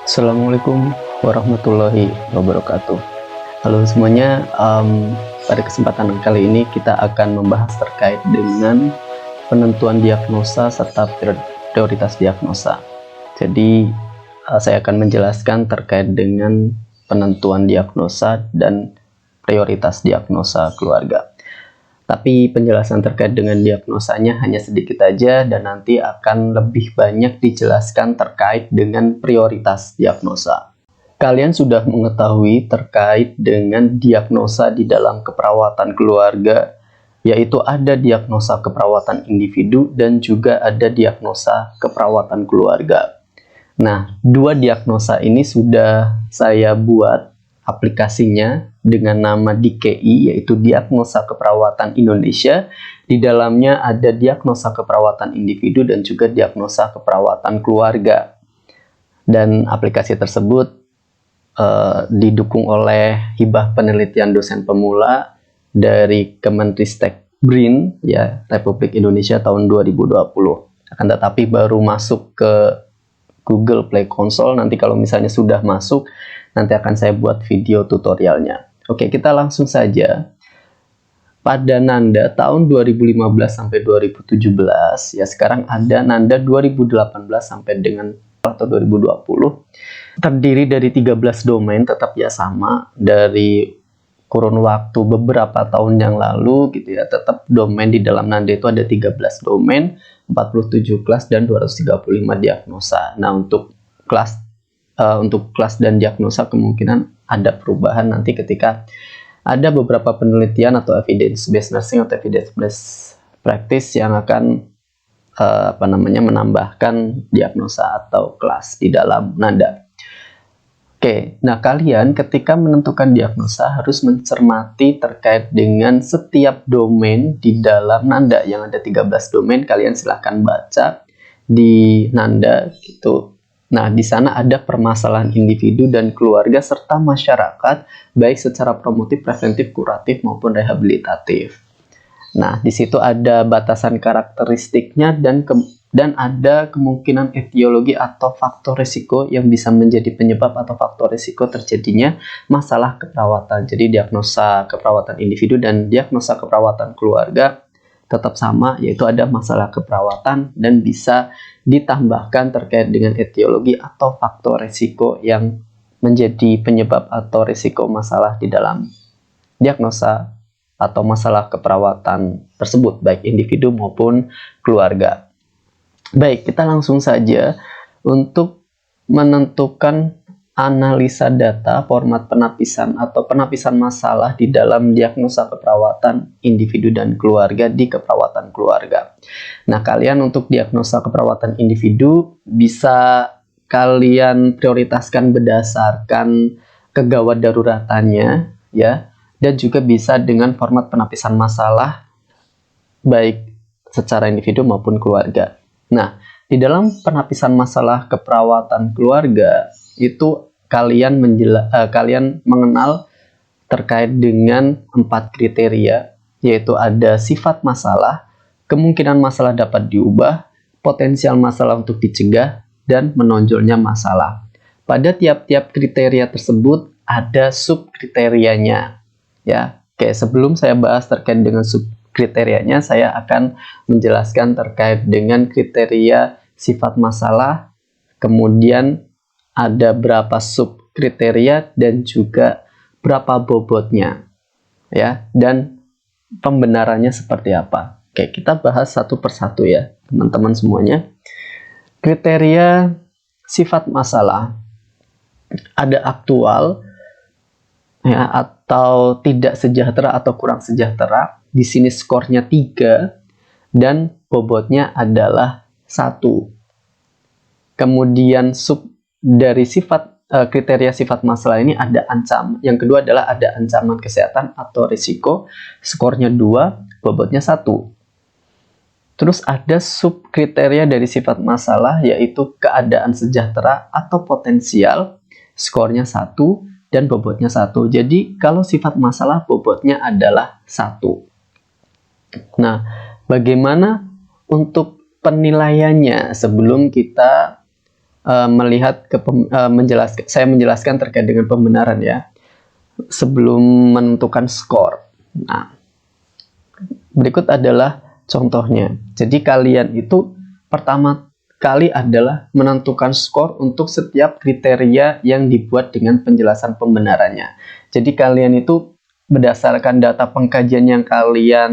Assalamualaikum warahmatullahi wabarakatuh. Halo semuanya, pada kesempatan kali ini kita akan membahas terkait dengan penentuan diagnosa serta prioritas diagnosa. Jadi saya akan menjelaskan terkait dengan penentuan diagnosa dan prioritas diagnosa keluarga. Tapi penjelasan terkait dengan diagnosanya hanya sedikit aja, dan nanti akan lebih banyak dijelaskan terkait dengan prioritas diagnosa. Kalian sudah mengetahui terkait dengan diagnosa di dalam keperawatan keluarga, yaitu ada diagnosa keperawatan individu dan juga ada diagnosa keperawatan keluarga. Nah, dua diagnosa ini sudah saya buat aplikasinya dengan nama DKI, yaitu Diagnosa Keperawatan Indonesia. Di dalamnya ada diagnosa keperawatan individu dan juga diagnosa keperawatan keluarga. Dan aplikasi tersebut didukung oleh hibah penelitian dosen pemula dari Kemenristek BRIN, ya, Republik Indonesia tahun 2020. Akan tetapi baru masuk ke Google Play Console. Nanti kalau misalnya sudah masuk, nanti akan saya buat video tutorialnya. Oke, kita langsung saja. Pada Nanda tahun 2015 sampai 2017, ya sekarang ada Nanda 2018 sampai dengan atau 2020. Terdiri dari 13 domain, tetap ya sama dari kurun waktu beberapa tahun yang lalu gitu ya. Tetap domain di dalam Nanda itu ada 13 domain, 47 kelas dan 235 diagnosa. Nah, untuk kelas dan diagnosa kemungkinan ada perubahan nanti ketika ada beberapa penelitian atau evidence based nursing atau evidence based practice yang akan menambahkan diagnosa atau kelas di dalam Nanda. Oke, nah kalian ketika menentukan diagnosa harus mencermati terkait dengan setiap domain di dalam Nanda yang ada 13 domain. Kalian silahkan baca di Nanda gitu. Nah, di sana ada permasalahan individu dan keluarga serta masyarakat, baik secara promotif, preventif, kuratif, maupun rehabilitatif. Nah, di situ ada batasan karakteristiknya dan ada kemungkinan etiologi atau faktor risiko yang bisa menjadi penyebab atau faktor risiko terjadinya masalah keperawatan. Jadi, diagnosa keperawatan individu dan diagnosa keperawatan keluarga tetap sama, yaitu ada masalah keperawatan dan bisa ditambahkan terkait dengan etiologi atau faktor risiko yang menjadi penyebab atau risiko masalah di dalam diagnosa atau masalah keperawatan tersebut, baik individu maupun keluarga. Baik, kita langsung saja untuk menentukan analisa data, format penapisan atau penapisan masalah di dalam diagnosa keperawatan individu dan keluarga di keperawatan keluarga. Nah, kalian untuk diagnosa keperawatan individu bisa kalian prioritaskan berdasarkan kegawat daruratannya, ya, dan juga bisa dengan format penapisan masalah baik secara individu maupun keluarga. Nah, di dalam penapisan masalah keperawatan keluarga itu kalian mengenal terkait dengan 4 kriteria, yaitu ada sifat masalah, kemungkinan masalah dapat diubah, potensial masalah untuk dicegah, dan menonjolnya masalah. Pada tiap-tiap kriteria tersebut ada subkriterianya. Ya, oke, sebelum saya bahas terkait dengan subkriterianya, saya akan menjelaskan terkait dengan kriteria sifat masalah, kemudian ada berapa subkriteria dan juga berapa bobotnya, ya, dan pembenarannya seperti apa. Oke, kita bahas satu persatu ya, teman-teman semuanya. Kriteria sifat masalah ada aktual, ya, atau tidak sejahtera atau kurang sejahtera. Di sini skornya 3 dan bobotnya adalah 1. Kemudian dari kriteria sifat masalah ini ada ancaman. Yang kedua adalah ada ancaman kesehatan atau risiko. Skornya 2, bobotnya 1. Terus ada subkriteria dari sifat masalah, yaitu keadaan sejahtera atau potensial. Skornya 1 dan bobotnya 1. Jadi kalau sifat masalah bobotnya adalah 1. Nah, bagaimana untuk penilaiannya sebelum kita melihat saya menjelaskan terkait dengan pembenaran ya, sebelum menentukan skor. Nah, berikut adalah contohnya. Jadi kalian itu pertama kali adalah menentukan skor untuk setiap kriteria yang dibuat dengan penjelasan pembenarannya. Jadi kalian itu berdasarkan data pengkajian yang kalian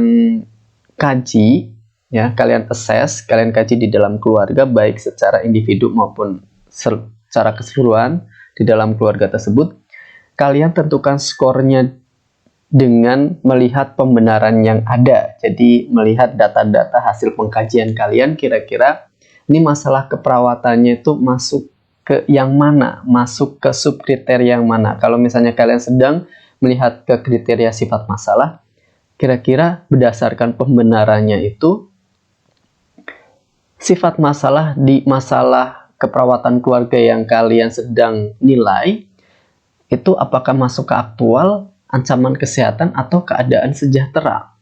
kaji, ya, kalian assess, kalian kaji di dalam keluarga, baik secara individu maupun secara keseluruhan di dalam keluarga tersebut. Kalian tentukan skornya dengan melihat pembenaran yang ada. Jadi melihat data-data hasil pengkajian kalian, kira-kira ini masalah keperawatannya itu masuk ke yang mana, masuk ke subkriteria yang mana. Kalau misalnya kalian sedang melihat ke kriteria sifat masalah, kira-kira berdasarkan pembenarannya itu sifat masalah di masalah keperawatan keluarga yang kalian sedang nilai itu apakah masuk ke aktual, ancaman kesehatan, atau keadaan sejahtera.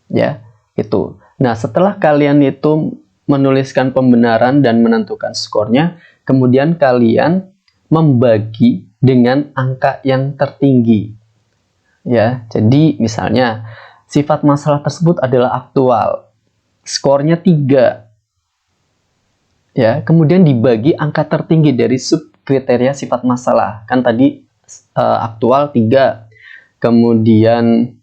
Ya, itu. Nah, setelah kalian itu menuliskan pembenaran dan menentukan skornya, kemudian kalian membagi dengan angka yang tertinggi. Ya, jadi misalnya sifat masalah tersebut adalah aktual, skornya 3. Ya, kemudian dibagi angka tertinggi dari subkriteria sifat masalah. Kan tadi aktual 3. Kemudian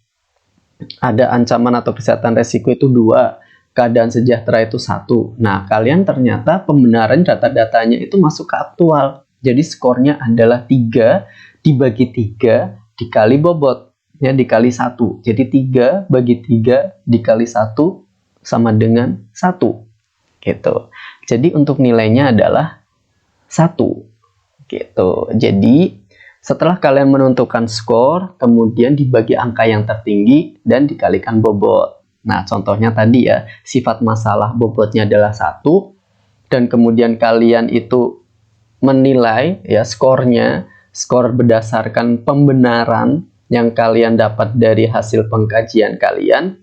ada ancaman atau kesehatan resiko itu 2. Keadaan sejahtera itu 1. Nah, kalian ternyata pembenaran data-datanya itu masuk ke aktual. Jadi skornya adalah 3 dibagi 3 dikali bobot, ya, dikali 1. Jadi 3 bagi 3 dikali 1 sama dengan 1. Gitu. Jadi untuk nilainya adalah 1. Gitu. Jadi setelah kalian menentukan skor, kemudian dibagi angka yang tertinggi dan dikalikan bobot. Nah, contohnya tadi ya, sifat masalah bobotnya adalah 1, dan kemudian kalian itu menilai ya skornya, skor berdasarkan pembenaran yang kalian dapat dari hasil pengkajian kalian.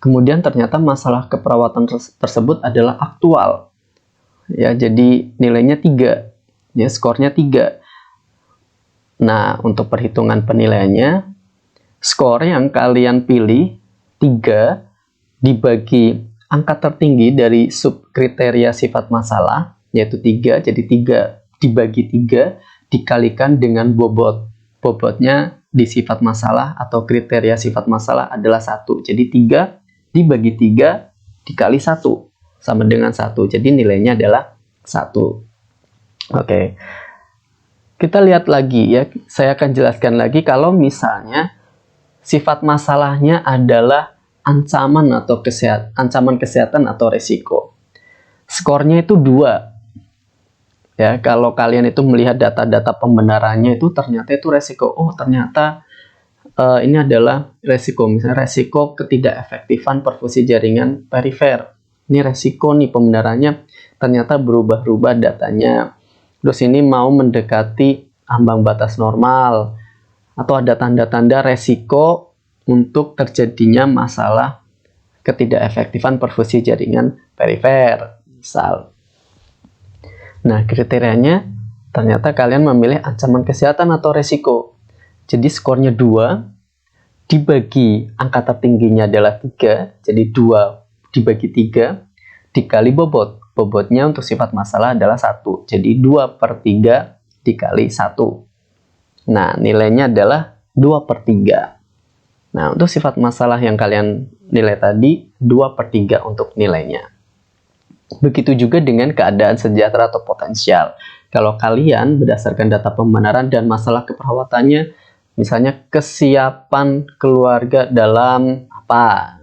Kemudian ternyata masalah keperawatan tersebut adalah aktual. Ya, jadi nilainya 3. Ya, skornya 3. Nah, untuk perhitungan penilaiannya, skor yang kalian pilih 3 dibagi angka tertinggi dari subkriteria sifat masalah, yaitu 3, jadi 3 dibagi 3 dikalikan dengan bobot. Bobotnya di sifat masalah atau kriteria sifat masalah adalah 1. Jadi 3 dibagi 3 dikali 1 sama dengan 1. Jadi nilainya adalah 1. Oke. Kita lihat lagi ya, saya akan jelaskan lagi kalau misalnya sifat masalahnya adalah ancaman kesehatan atau resiko. Skornya itu 2. Ya, kalau kalian itu melihat data-data pembenarannya itu ternyata itu resiko. Oh, ternyata ini adalah resiko, misalnya resiko ketidakefektifan perfusi jaringan perifer. Ini resiko nih pembenarannya, ternyata berubah-ubah datanya. Terus ini mau mendekati ambang batas normal, atau ada tanda-tanda resiko untuk terjadinya masalah ketidakefektifan perfusi jaringan perifer, misal. Nah, kriterianya ternyata kalian memilih ancaman kesehatan atau resiko. Jadi skornya 2 dibagi angka tertingginya adalah 3, jadi 2 dibagi 3 dikali bobot. Bobotnya untuk sifat masalah adalah 1, jadi 2/3 dikali 1. Nah, nilainya adalah 2/3. Nah, untuk sifat masalah yang kalian nilai tadi, 2/3 untuk nilainya. Begitu juga dengan keadaan sejahtera atau potensial. Kalau kalian berdasarkan data pembenaran dan masalah keperawatannya, misalnya kesiapan keluarga dalam apa?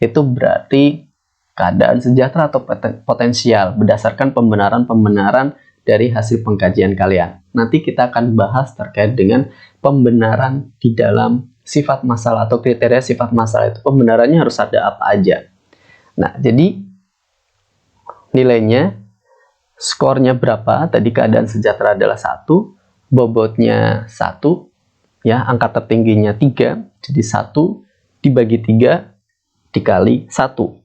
Itu berarti keadaan sejahtera atau potensial berdasarkan pembenaran-pembenaran dari hasil pengkajian kalian. Nanti kita akan bahas terkait dengan pembenaran di dalam sifat masalah atau kriteria sifat masalah itu. Pembenarannya harus ada apa aja. Nah, jadi nilainya, skornya berapa? Tadi keadaan sejahtera adalah 1, bobotnya 1, ya, angka tertingginya 3, jadi 1 dibagi 3 dikali 1.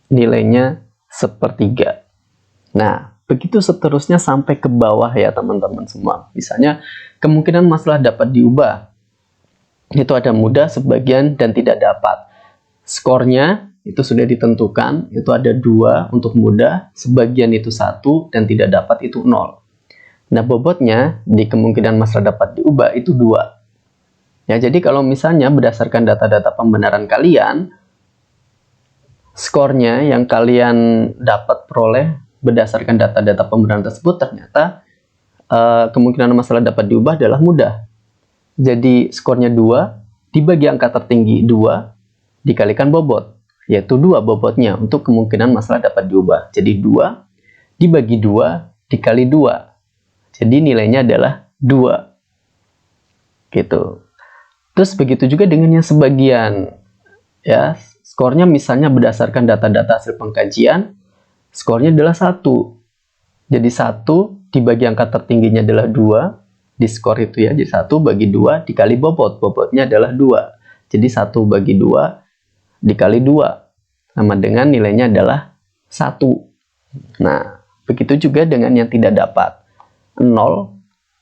Nilainya 1/3. Nah, begitu seterusnya sampai ke bawah ya teman-teman semua. Misalnya, kemungkinan masalah dapat diubah. Itu ada mudah, sebagian, dan tidak dapat. Skornya itu sudah ditentukan, itu ada 2 untuk mudah, sebagian itu 1, dan tidak dapat itu 0. Nah, bobotnya di kemungkinan masalah dapat diubah itu 2. Ya, jadi kalau misalnya berdasarkan data-data pembenaran kalian, skornya yang kalian dapat peroleh berdasarkan data-data pembenaran tersebut ternyata kemungkinan masalah dapat diubah adalah mudah. Jadi skornya 2 dibagi angka tertinggi 2 dikalikan bobot, yaitu 2 bobotnya untuk kemungkinan masalah dapat diubah. Jadi 2 dibagi 2 dikali 2. Jadi nilainya adalah 2. Gitu. Terus begitu juga dengan yang sebagian. Ya, skornya misalnya berdasarkan data-data hasil pengkajian, skornya adalah 1. Jadi 1 dibagi angka tertingginya adalah 2, di skor itu ya, jadi 1 bagi 2 dikali bobot, bobotnya adalah 2. Jadi 1 bagi 2 dikali 2, sama dengan nilainya adalah 1. Nah, begitu juga dengan yang tidak dapat. 0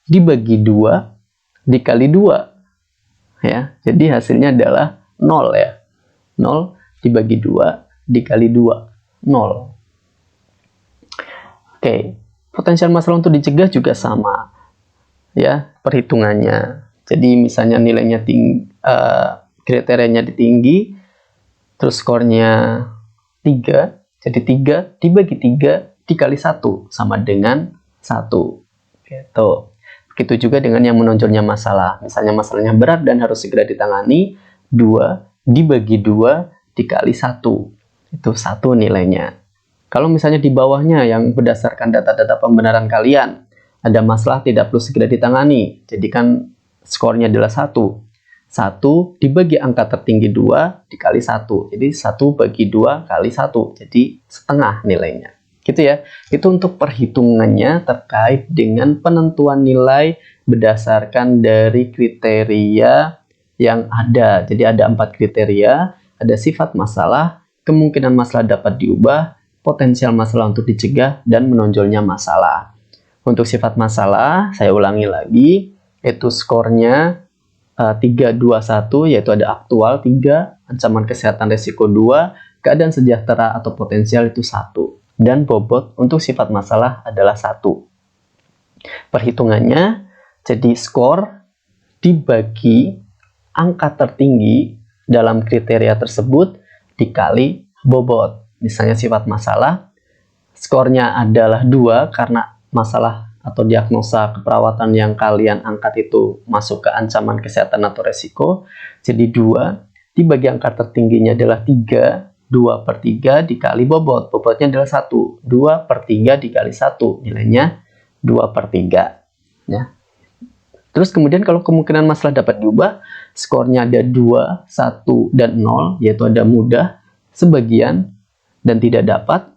dibagi 2 dikali 2. Ya, jadi hasilnya adalah 0 ya. 0 dibagi 2 dikali 2, 0. Oke, potensial masalah untuk dicegah juga sama ya perhitungannya. Jadi misalnya nilainya tinggi, kriterianya tinggi, terus skornya 3, jadi 3 dibagi 3 dikali 1 sama dengan 1. Gitu. Begitu juga dengan yang menonjolnya masalah. Misalnya masalahnya berat dan harus segera ditangani, 2 dibagi 2 dikali 1. Itu 1 nilainya. Kalau misalnya di bawahnya yang berdasarkan data-data pembenaran kalian, ada masalah tidak perlu segera ditangani. Jadi kan skornya adalah 1. 1 dibagi angka tertinggi 2 dikali 1. Jadi 1 bagi 2 kali 1. Jadi setengah nilainya. Gitu ya. Itu untuk perhitungannya terkait dengan penentuan nilai berdasarkan dari kriteria yang ada. Jadi ada 4 kriteria. Ada sifat masalah, kemungkinan masalah dapat diubah, potensial masalah untuk dicegah, dan menonjolnya masalah. Untuk sifat masalah, saya ulangi lagi, itu skornya 3, 2, 1, yaitu ada aktual 3, ancaman kesehatan resiko 2, keadaan sejahtera atau potensial itu 1, dan bobot untuk sifat masalah adalah 1. Perhitungannya, jadi skor dibagi angka tertinggi dalam kriteria tersebut dikali bobot. Misalnya sifat masalah, skornya adalah 2 karena masalah atau diagnosa keperawatan yang kalian angkat itu masuk ke ancaman kesehatan atau resiko. Jadi 2 dibagi angka tertingginya adalah 3, 2 per 3 dikali bobot. Bobotnya adalah 1. 2 per 3 dikali 1. Nilainya 2 per 3. Ya. Terus kemudian kalau kemungkinan masalah dapat diubah, skornya ada 2, 1, dan 0, yaitu ada mudah, sebagian, dan tidak dapat.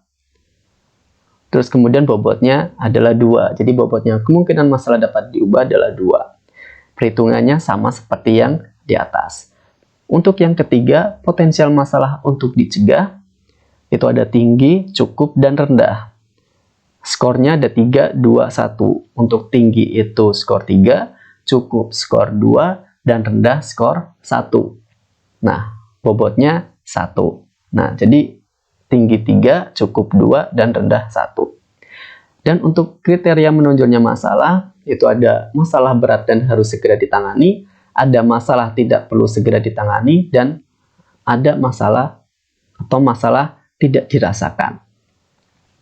Terus kemudian bobotnya adalah 2. Jadi bobotnya kemungkinan masalah dapat diubah adalah 2. Perhitungannya sama seperti yang di atas. Untuk yang ketiga, potensial masalah untuk dicegah, itu ada tinggi, cukup, dan rendah. Skornya ada 3, 2, 1. Untuk tinggi itu skor 3, cukup skor 2, dan rendah skor 1. Nah, bobotnya 1. Nah, jadi tinggi 3, cukup 2, dan rendah 1. Dan untuk kriteria menonjolnya masalah, itu ada masalah berat dan harus segera ditangani, ada masalah tidak perlu segera ditangani, dan ada masalah atau masalah tidak dirasakan.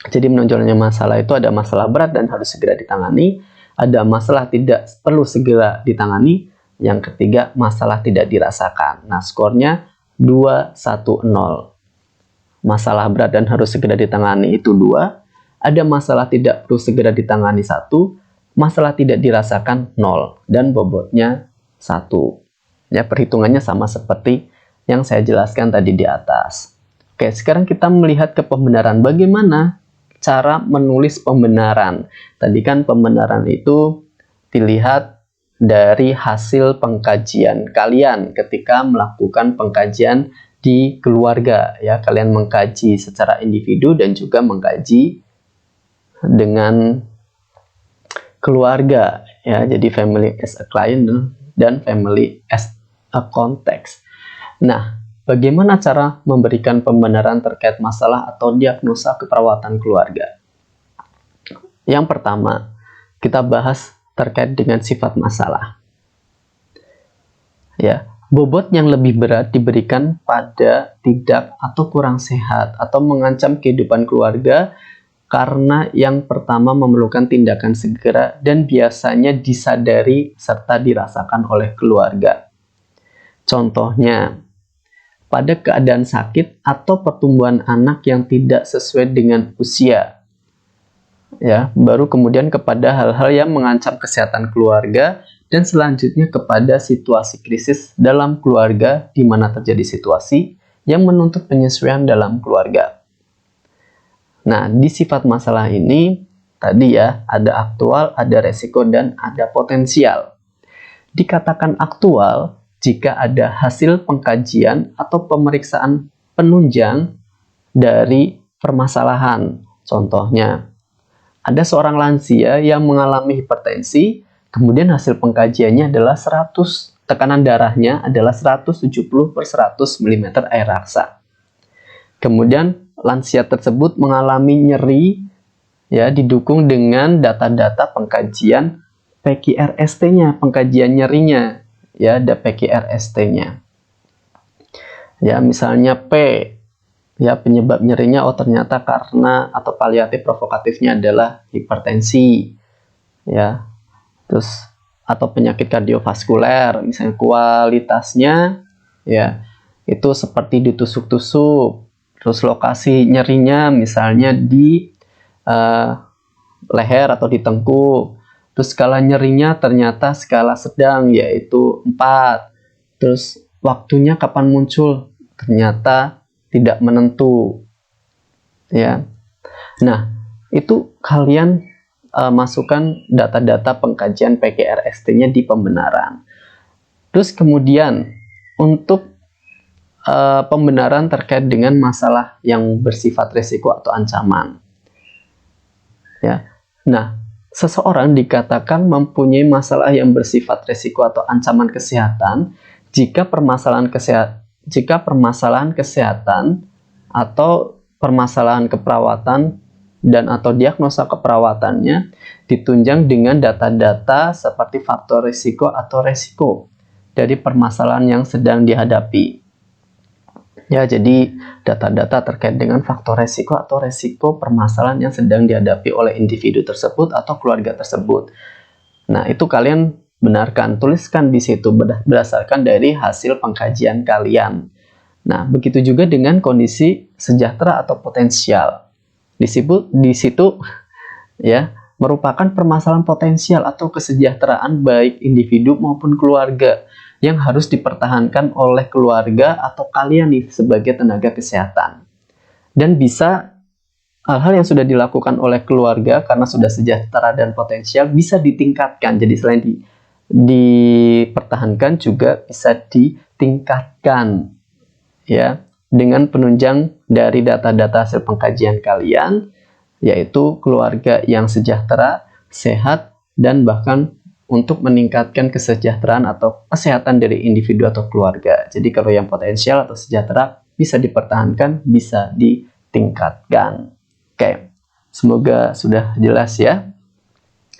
Jadi menonjolnya masalah itu ada masalah berat dan harus segera ditangani, ada masalah tidak perlu segera ditangani, yang ketiga masalah tidak dirasakan. Nah, skornya 2, 1, 0. Masalah berat dan harus segera ditangani itu 2, ada masalah tidak perlu segera ditangani 1, masalah tidak dirasakan 0, dan bobotnya 1. Ya, perhitungannya sama seperti yang saya jelaskan tadi di atas. Oke, sekarang kita melihat ke pembenaran. Bagaimana cara menulis pembenaran? Tadi kan pembenaran itu dilihat dari hasil pengkajian kalian ketika melakukan pengkajian di keluarga. Ya, kalian mengkaji secara individu dan juga mengkaji dengan keluarga ya. Jadi family as a client dan family as a context. Nah, bagaimana cara memberikan pembenaran terkait masalah atau diagnosa keperawatan keluarga? Yang pertama, kita bahas terkait dengan sifat masalah. Ya, bobot yang lebih berat diberikan pada tidak atau kurang sehat atau mengancam kehidupan keluarga karena yang pertama memerlukan tindakan segera dan biasanya disadari serta dirasakan oleh keluarga. Contohnya, pada keadaan sakit atau pertumbuhan anak yang tidak sesuai dengan usia. Ya, baru kemudian kepada hal-hal yang mengancam kesehatan keluarga dan selanjutnya kepada situasi krisis dalam keluarga di mana terjadi situasi yang menuntut penyesuaian dalam keluarga. Nah, di sifat masalah ini tadi ya, ada aktual, ada resiko, dan ada potensial. Dikatakan aktual jika ada hasil pengkajian atau pemeriksaan penunjang dari permasalahan. Contohnya, ada seorang lansia yang mengalami hipertensi, kemudian hasil pengkajiannya adalah tekanan darahnya adalah 170/100 mm air raksa. Kemudian lansia tersebut mengalami nyeri ya, didukung dengan data-data pengkajian PQRST-nya, pengkajian nyerinya ya, ada PQRST-nya. Ya, misalnya P ya, penyebab nyerinya ternyata karena atau paliatif provokatifnya adalah hipertensi ya. Terus atau penyakit kardiovaskuler, misalnya kualitasnya ya itu seperti ditusuk-tusuk. Terus lokasi nyerinya misalnya di leher atau di tengkuk. Terus skala nyerinya ternyata skala sedang, yaitu 4. Terus waktunya kapan muncul? Ternyata tidak menentu. Ya. Nah, itu kalian masukkan data-data pengkajian PQRST-nya di pembenaran. Terus kemudian untuk pembenaran terkait dengan masalah yang bersifat risiko atau ancaman. Ya. Nah, seseorang dikatakan mempunyai masalah yang bersifat risiko atau ancaman kesehatan jika permasalahan kesehatan atau permasalahan keperawatan dan atau diagnosa keperawatannya ditunjang dengan data-data seperti faktor risiko atau resiko dari permasalahan yang sedang dihadapi. Ya, jadi data-data terkait dengan faktor resiko atau resiko permasalahan yang sedang dihadapi oleh individu tersebut atau keluarga tersebut. Nah, itu kalian benarkan, tuliskan di situ berdasarkan dari hasil pengkajian kalian. Nah, begitu juga dengan kondisi sejahtera atau potensial. Di situ ya, merupakan permasalahan potensial atau kesejahteraan baik individu maupun keluarga yang harus dipertahankan oleh keluarga atau kalian nih sebagai tenaga kesehatan. Dan bisa hal-hal yang sudah dilakukan oleh keluarga karena sudah sejahtera dan potensial bisa ditingkatkan. Jadi selain dipertahankan juga bisa ditingkatkan ya, dengan penunjang dari data-data hasil pengkajian kalian, yaitu keluarga yang sejahtera, sehat, dan bahkan untuk meningkatkan kesejahteraan atau kesehatan dari individu atau keluarga. Jadi kalau yang potensial atau sejahtera bisa dipertahankan, bisa ditingkatkan. Oke, semoga sudah jelas ya.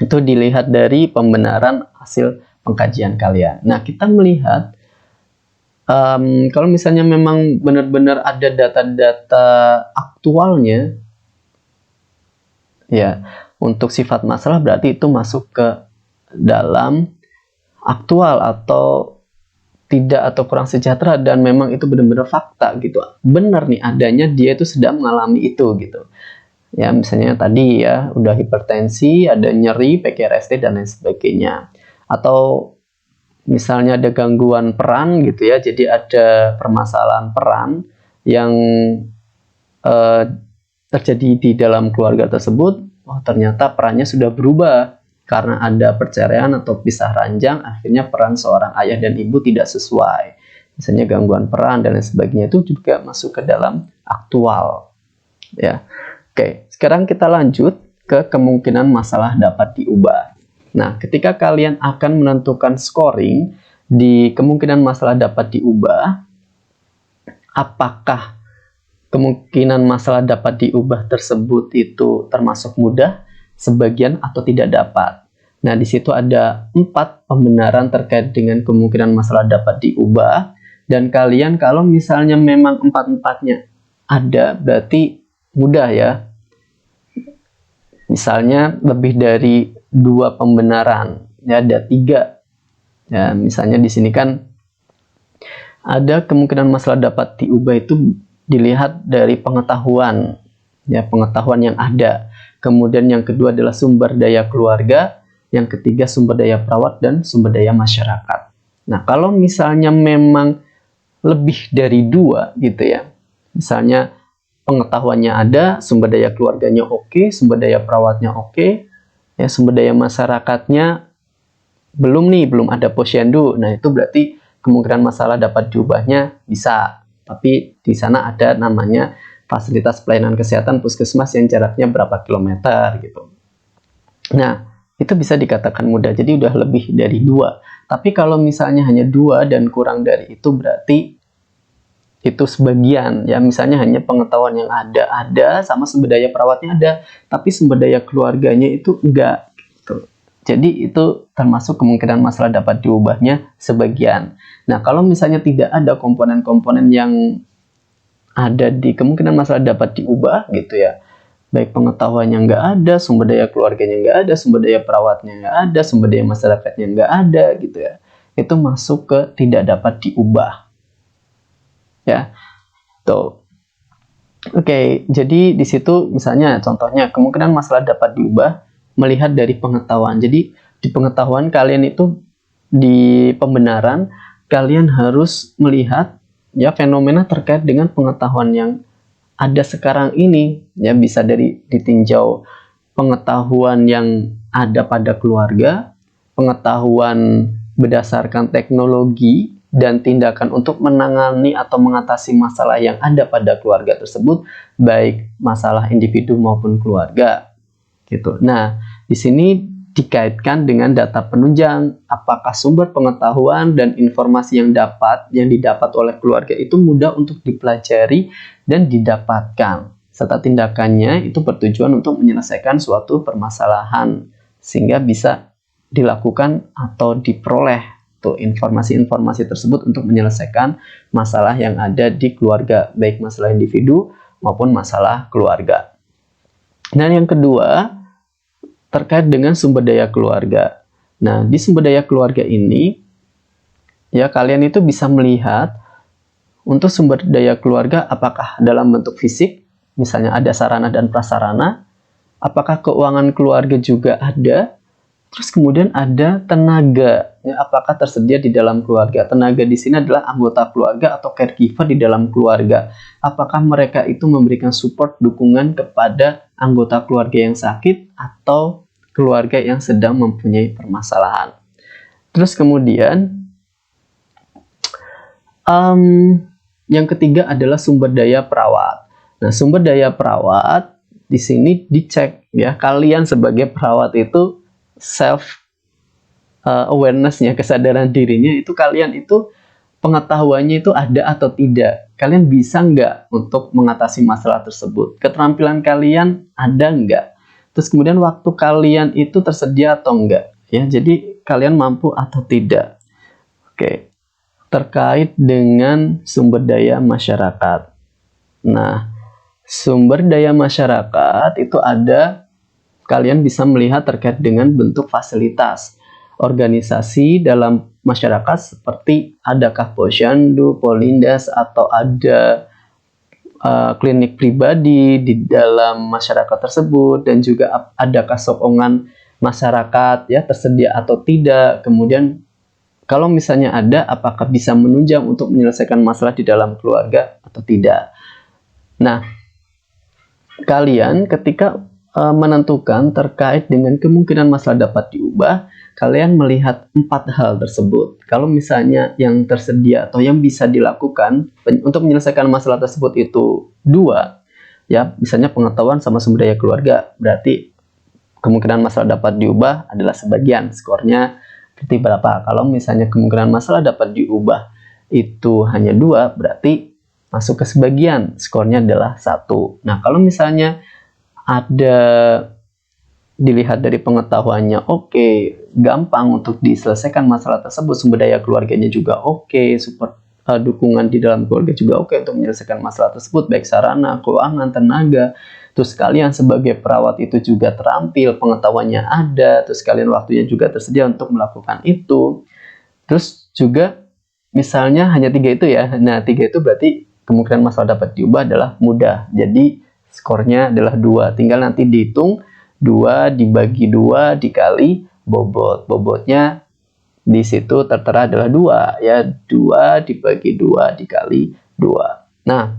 Itu dilihat dari pembenaran hasil pengkajian kalian. Nah, kita melihat kalau misalnya memang benar-benar ada data-data aktualnya, ya, untuk sifat masalah berarti itu masuk ke dalam aktual atau tidak atau kurang sejahtera dan memang itu benar-benar fakta gitu. Benar nih adanya dia itu sedang mengalami itu gitu. Ya, misalnya tadi ya udah hipertensi, ada nyeri, PQRST dan lain sebagainya. Atau misalnya ada gangguan peran gitu ya. Jadi ada permasalahan peran yang terjadi di dalam keluarga tersebut. Oh, ternyata perannya sudah berubah. Karena ada perceraian atau pisah ranjang, akhirnya peran seorang ayah dan ibu tidak sesuai. Misalnya gangguan peran dan lain sebagainya, itu juga masuk ke dalam aktual. Ya, oke. Sekarang kita lanjut ke kemungkinan masalah dapat diubah. Nah, ketika kalian akan menentukan scoring di kemungkinan masalah dapat diubah, apakah kemungkinan masalah dapat diubah tersebut itu termasuk mudah, sebagian, atau tidak dapat. Nah, di situ ada 4 pembenaran terkait dengan kemungkinan masalah dapat diubah. Dan kalian kalau misalnya memang 4-4-nya ada, berarti mudah ya. Misalnya lebih dari 2 pembenaran, ya ada 3. Ya, misalnya di sini kan ada kemungkinan masalah dapat diubah itu dilihat dari pengetahuan, ya pengetahuan yang ada. Kemudian yang kedua adalah sumber daya keluarga, yang ketiga sumber daya perawat dan sumber daya masyarakat. Nah, kalau misalnya memang lebih dari 2 gitu ya, misalnya pengetahuannya ada, sumber daya keluarganya oke, sumber daya perawatnya oke, ya sumber daya masyarakatnya belum ada posyandu. Nah, itu berarti kemungkinan masalah dapat diubahnya bisa. Tapi di sana ada namanya fasilitas pelayanan kesehatan puskesmas yang jaraknya berapa kilometer gitu. Nah, itu bisa dikatakan mudah. Jadi udah lebih dari 2. Tapi kalau misalnya hanya 2 dan kurang dari itu, berarti itu sebagian. Ya, misalnya hanya pengetahuan yang ada sama sumber daya perawatnya ada, tapi sumber daya keluarganya itu enggak gitu. Jadi itu termasuk kemungkinan masalah dapat diubahnya sebagian. Nah, kalau misalnya tidak ada komponen-komponen yang ada di kemungkinan masalah dapat diubah gitu ya, baik pengetahuannya nggak ada, sumber daya keluarganya nggak ada, sumber daya perawatnya nggak ada, sumber daya masyarakatnya nggak ada gitu ya, itu masuk ke tidak dapat diubah. Ya, tuh. Oke, jadi di situ misalnya contohnya kemungkinan masalah dapat diubah melihat dari pengetahuan. Jadi di pengetahuan kalian itu di pembenaran kalian harus melihat ya fenomena terkait dengan pengetahuan yang ada sekarang ini, ya bisa dari ditinjau pengetahuan yang ada pada keluarga, pengetahuan berdasarkan teknologi dan tindakan untuk menangani atau mengatasi masalah yang ada pada keluarga tersebut, baik masalah individu maupun keluarga. Gitu. Nah, di sini dikaitkan dengan data penunjang apakah sumber pengetahuan dan informasi yang didapat oleh keluarga itu mudah untuk dipelajari dan didapatkan, serta tindakannya itu bertujuan untuk menyelesaikan suatu permasalahan sehingga bisa dilakukan atau diperoleh tuh informasi-informasi tersebut untuk menyelesaikan masalah yang ada di keluarga, baik masalah individu maupun masalah keluarga. Dan yang kedua, terkait dengan sumber daya keluarga. Nah, di sumber daya keluarga ini, ya kalian itu bisa melihat untuk sumber daya keluarga apakah dalam bentuk fisik, misalnya ada sarana dan prasarana, apakah keuangan keluarga juga ada, terus kemudian ada tenaga, ya, apakah tersedia di dalam keluarga. Tenaga di sini adalah anggota keluarga atau caregiver di dalam keluarga. Apakah mereka itu memberikan support, dukungan kepada anggota keluarga yang sakit atau keluarga yang sedang mempunyai permasalahan. Terus kemudian yang ketiga adalah sumber daya perawat. Nah, sumber daya perawat di sini dicek ya, kalian sebagai perawat itu self awareness-nya, kesadaran dirinya itu kalian itu pengetahuannya itu ada atau tidak. Kalian bisa nggak untuk mengatasi masalah tersebut? Keterampilan kalian ada nggak? Terus kemudian waktu kalian itu tersedia atau enggak? Ya, jadi kalian mampu atau tidak. Oke. Terkait dengan sumber daya masyarakat. Nah, sumber daya masyarakat itu ada, kalian bisa melihat terkait dengan bentuk fasilitas organisasi dalam masyarakat seperti adakah posyandu, polindes, atau ada klinik pribadi di dalam masyarakat tersebut, dan juga adakah sokongan masyarakat ya tersedia atau tidak. Kemudian kalau misalnya ada, apakah bisa menunjang untuk menyelesaikan masalah di dalam keluarga atau tidak. Nah, kalian ketika menentukan terkait dengan kemungkinan masalah dapat diubah, kalian melihat 4 hal tersebut. Kalau misalnya yang tersedia atau yang bisa dilakukan untuk menyelesaikan masalah tersebut itu 2, ya misalnya pengetahuan sama sumber daya keluarga, berarti kemungkinan masalah dapat diubah adalah sebagian, skornya berarti berapa. Kalau misalnya kemungkinan masalah dapat diubah itu hanya 2, berarti masuk ke sebagian, skornya adalah 1. Nah, kalau misalnya ada dilihat dari pengetahuannya oke, gampang untuk diselesaikan masalah tersebut, sumber daya keluarganya juga oke, support dukungan di dalam keluarga juga oke untuk menyelesaikan masalah tersebut, baik sarana, keuangan, tenaga. Terus kalian sebagai perawat itu juga terampil, pengetahuannya ada, terus kalian waktunya juga tersedia untuk melakukan itu. Terus juga misalnya hanya 3 itu ya, nah 3 itu berarti kemungkinan masalah dapat diubah adalah mudah. Jadi skornya adalah 2, tinggal nanti dihitung 2 dibagi 2 dikali bobot. Bobotnya di situ tertera adalah 2 ya, 2 dibagi 2 dikali 2. Nah,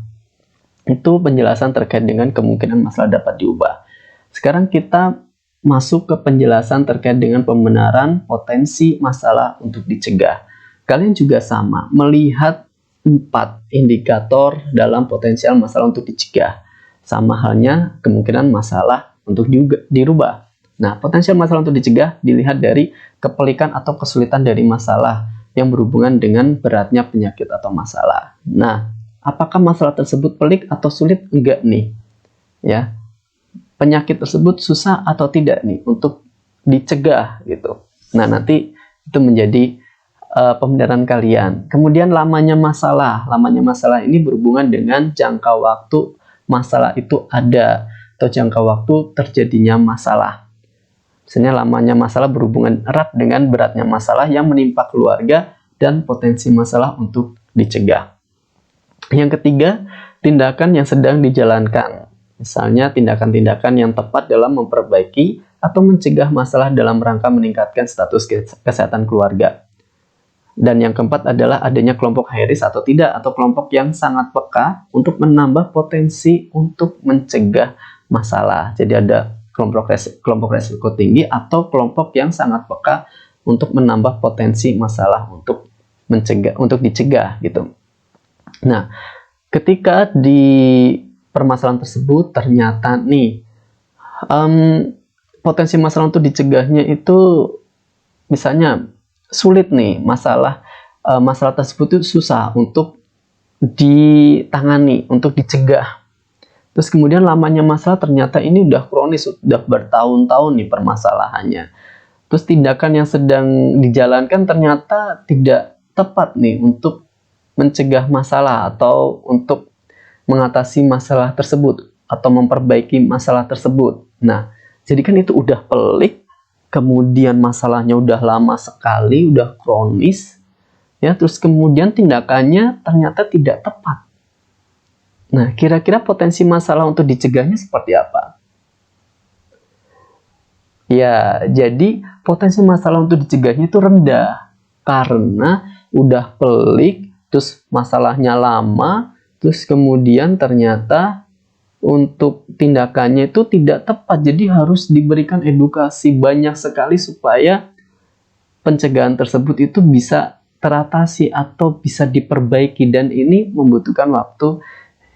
itu penjelasan terkait dengan kemungkinan masalah dapat diubah. Sekarang kita masuk ke penjelasan terkait dengan pembenaran potensi masalah untuk dicegah. Kalian juga sama, melihat 4 indikator dalam potensial masalah untuk dicegah. Sama halnya kemungkinan masalah untuk dirubah. Nah, potensial masalah untuk dicegah dilihat dari kepelikan atau kesulitan dari masalah yang berhubungan dengan beratnya penyakit atau masalah. Nah, apakah masalah tersebut pelik atau sulit? Enggak nih. Ya. Penyakit tersebut susah atau tidak nih untuk dicegah gitu. Nah, nanti itu menjadi pembenaran kalian. Kemudian lamanya masalah. Lamanya masalah ini berhubungan dengan jangka waktu masalah itu ada atau jangka waktu terjadinya masalah. Misalnya lamanya masalah berhubungan erat dengan beratnya masalah yang menimpa keluarga dan potensi masalah untuk dicegah. Yang ketiga, tindakan yang sedang dijalankan. Misalnya tindakan-tindakan yang tepat dalam memperbaiki atau mencegah masalah dalam rangka meningkatkan status kesehatan keluarga. Dan yang keempat adalah adanya kelompok high risk atau tidak, atau kelompok yang sangat peka untuk menambah potensi untuk mencegah masalah. Jadi ada kelompok resiko tinggi atau kelompok yang sangat peka untuk menambah potensi masalah untuk dicegah gitu. Nah, ketika di permasalahan tersebut ternyata nih potensi masalah untuk dicegahnya itu misalnya sulit nih, masalah tersebut itu susah untuk ditangani, untuk dicegah. Terus kemudian lamanya masalah ternyata ini udah kronis, udah bertahun-tahun nih permasalahannya. Terus tindakan yang sedang dijalankan ternyata tidak tepat nih untuk mencegah masalah atau untuk mengatasi masalah tersebut atau memperbaiki masalah tersebut. Nah, jadi kan itu udah pelik, kemudian masalahnya udah lama sekali, udah kronis, ya, terus kemudian tindakannya ternyata tidak tepat. Nah, kira-kira potensi masalah untuk dicegahnya seperti apa? Ya, jadi potensi masalah untuk dicegahnya itu rendah karena udah pelik, terus masalahnya lama, terus kemudian ternyata untuk tindakannya itu tidak tepat. Jadi harus diberikan edukasi banyak sekali supaya pencegahan tersebut itu bisa teratasi atau bisa diperbaiki, dan ini membutuhkan waktu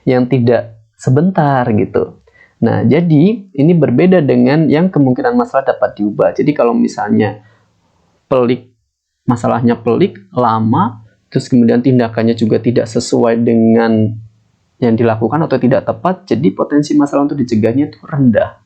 yang tidak sebentar gitu. Nah, jadi ini berbeda dengan yang kemungkinan masalah dapat diubah. Jadi kalau misalnya pelik, masalahnya pelik, lama, terus kemudian tindakannya juga tidak sesuai dengan yang dilakukan atau tidak tepat, jadi potensi masalah untuk dicegahnya itu rendah.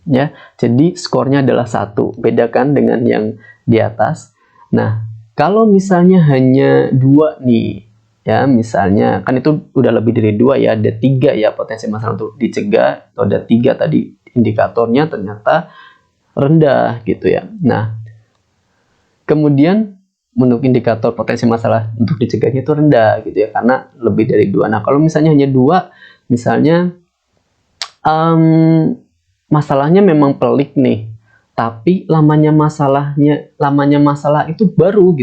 Ya, jadi skornya adalah 1. Bedakan dengan yang di atas. Nah, kalau misalnya hanya 2 nih, ya misalnya kan itu udah lebih dari 2 ya, ada 3 ya potensi masalah untuk dicegah, atau ada 3 tadi indikatornya ternyata rendah gitu ya. Nah, kemudian menurut indikator potensi masalah untuk dicegahnya itu rendah gitu ya, karena lebih dari 2. Nah, kalau misalnya hanya 2, misalnya masalahnya memang pelik nih, tapi lamanya masalah itu baru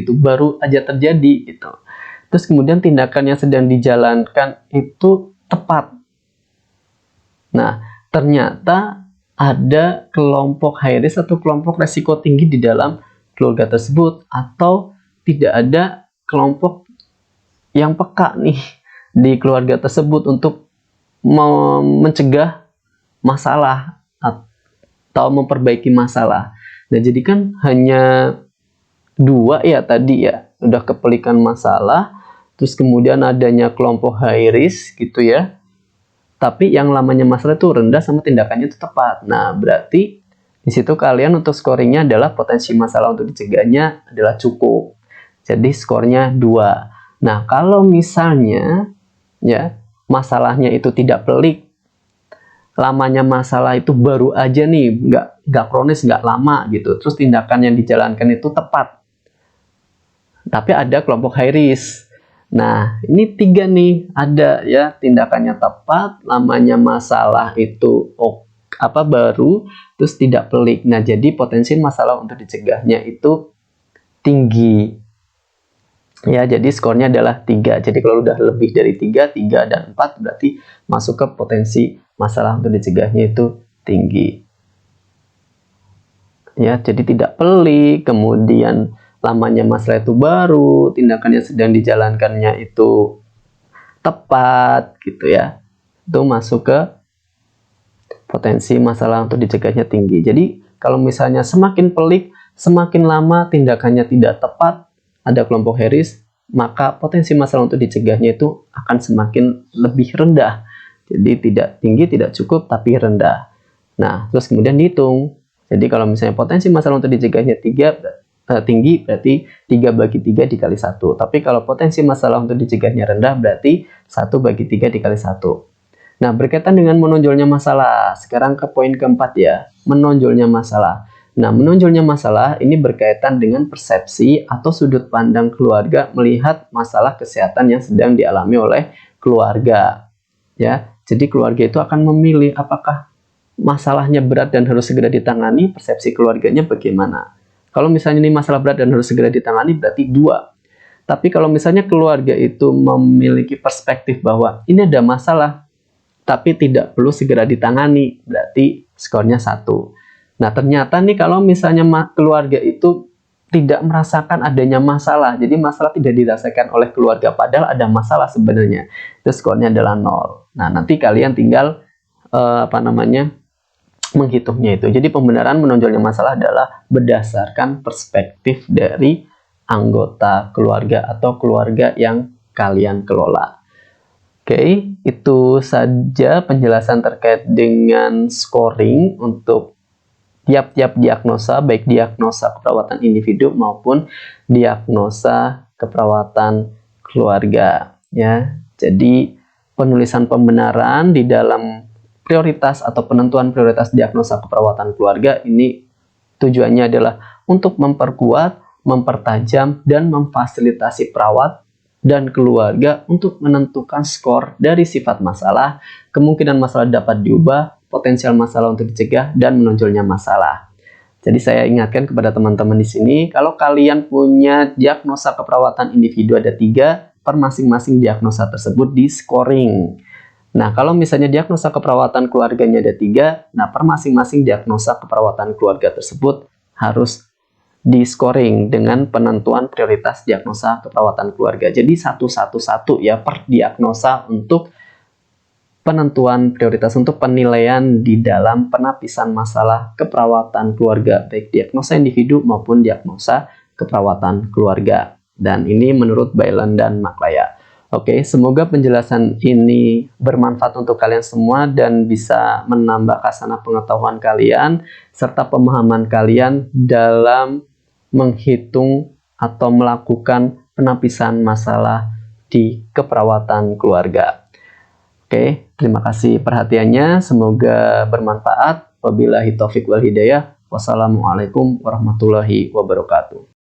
aja terjadi gitu. Terus kemudian tindakan yang sedang dijalankan itu tepat. Nah, ternyata ada kelompok high risk atau kelompok resiko tinggi di dalam keluarga tersebut, atau tidak ada kelompok yang peka nih di keluarga tersebut untuk mencegah masalah. atau memperbaiki masalah. Nah, jadi kan hanya 2 ya tadi ya, udah kepelikan masalah, terus kemudian adanya kelompok high risk gitu ya. Tapi yang lamanya masalah itu rendah sama tindakannya itu tepat. Nah, berarti di situ kalian untuk scoringnya adalah potensi masalah untuk dicegahnya adalah cukup. Jadi skornya 2. Nah, kalau misalnya ya masalahnya itu tidak pelik, lamanya masalah itu baru aja nih, nggak kronis, nggak lama gitu, terus tindakan yang dijalankan itu tepat, tapi ada kelompok high risk. Nah, ini 3 nih, ada ya tindakannya tepat, lamanya masalah itu baru, terus tidak pelik. Nah, jadi potensi masalah untuk dicegahnya itu tinggi. Ya, jadi skornya adalah 3. Jadi kalau udah lebih dari 3, 3 dan 4 berarti masuk ke potensi masalah untuk dicegahnya itu tinggi. Ya, jadi tidak pelik, kemudian lamanya masalah itu baru, tindakan yang sedang dijalankannya itu tepat gitu ya. Itu masuk ke potensi masalah untuk dicegahnya tinggi. Jadi kalau misalnya semakin pelik, semakin lama tindakannya tidak tepat, ada kelompok high risk, maka potensi masalah untuk dicegahnya itu akan semakin lebih rendah. Jadi tidak tinggi, tidak cukup, tapi rendah. Nah, terus kemudian dihitung. Jadi kalau misalnya potensi masalah untuk dicegahnya tinggi, berarti 3 bagi 3 dikali 1. Tapi kalau potensi masalah untuk dicegahnya rendah, berarti 1 bagi 3 dikali 1. Nah, berkaitan dengan menonjolnya masalah. Sekarang ke poin keempat ya, menonjolnya masalah. Nah, menonjolnya masalah ini berkaitan dengan persepsi atau sudut pandang keluarga melihat masalah kesehatan yang sedang dialami oleh keluarga. Ya, jadi keluarga itu akan memilih apakah masalahnya berat dan harus segera ditangani, persepsi keluarganya bagaimana. Kalau misalnya ini masalah berat dan harus segera ditangani, berarti 2. Tapi kalau misalnya keluarga itu memiliki perspektif bahwa ini ada masalah, tapi tidak perlu segera ditangani, berarti skornya 1. Nah, ternyata nih kalau misalnya keluarga itu tidak merasakan adanya masalah, jadi masalah tidak dirasakan oleh keluarga, padahal ada masalah sebenarnya, itu skornya adalah 0. Nah, nanti kalian tinggal menghitungnya itu. Jadi pembenaran menonjolnya masalah adalah berdasarkan perspektif dari anggota keluarga atau keluarga yang kalian kelola. Oke, itu saja penjelasan terkait dengan scoring untuk tiap-tiap diagnosa, baik diagnosa keperawatan individu maupun diagnosa keperawatan keluarga ya. Jadi penulisan pembenaran di dalam prioritas atau penentuan prioritas diagnosa keperawatan keluarga ini tujuannya adalah untuk memperkuat, mempertajam, dan memfasilitasi perawat dan keluarga untuk menentukan skor dari sifat masalah, kemungkinan masalah dapat diubah, potensial masalah untuk dicegah, dan menonjolnya masalah. Jadi saya ingatkan kepada teman-teman di sini, kalau kalian punya diagnosa keperawatan individu ada 3, per masing-masing diagnosa tersebut di scoring. Nah, kalau misalnya diagnosa keperawatan keluarganya ada 3, nah per masing-masing diagnosa keperawatan keluarga tersebut harus di scoring dengan penentuan prioritas diagnosa keperawatan keluarga. Jadi 1-1-1 ya per diagnosa untuk penentuan prioritas untuk penilaian di dalam penapisan masalah keperawatan keluarga, baik diagnosa individu maupun diagnosa keperawatan keluarga. Dan ini menurut Bailon dan Maklaya. Oke, semoga penjelasan ini bermanfaat untuk kalian semua dan bisa menambah khasanah pengetahuan kalian serta pemahaman kalian dalam menghitung atau melakukan penapisan masalah di keperawatan keluarga. Oke, terima kasih perhatiannya. Semoga bermanfaat. Wabillahi taufiq wal hidayah. Wassalamualaikum warahmatullahi wabarakatuh.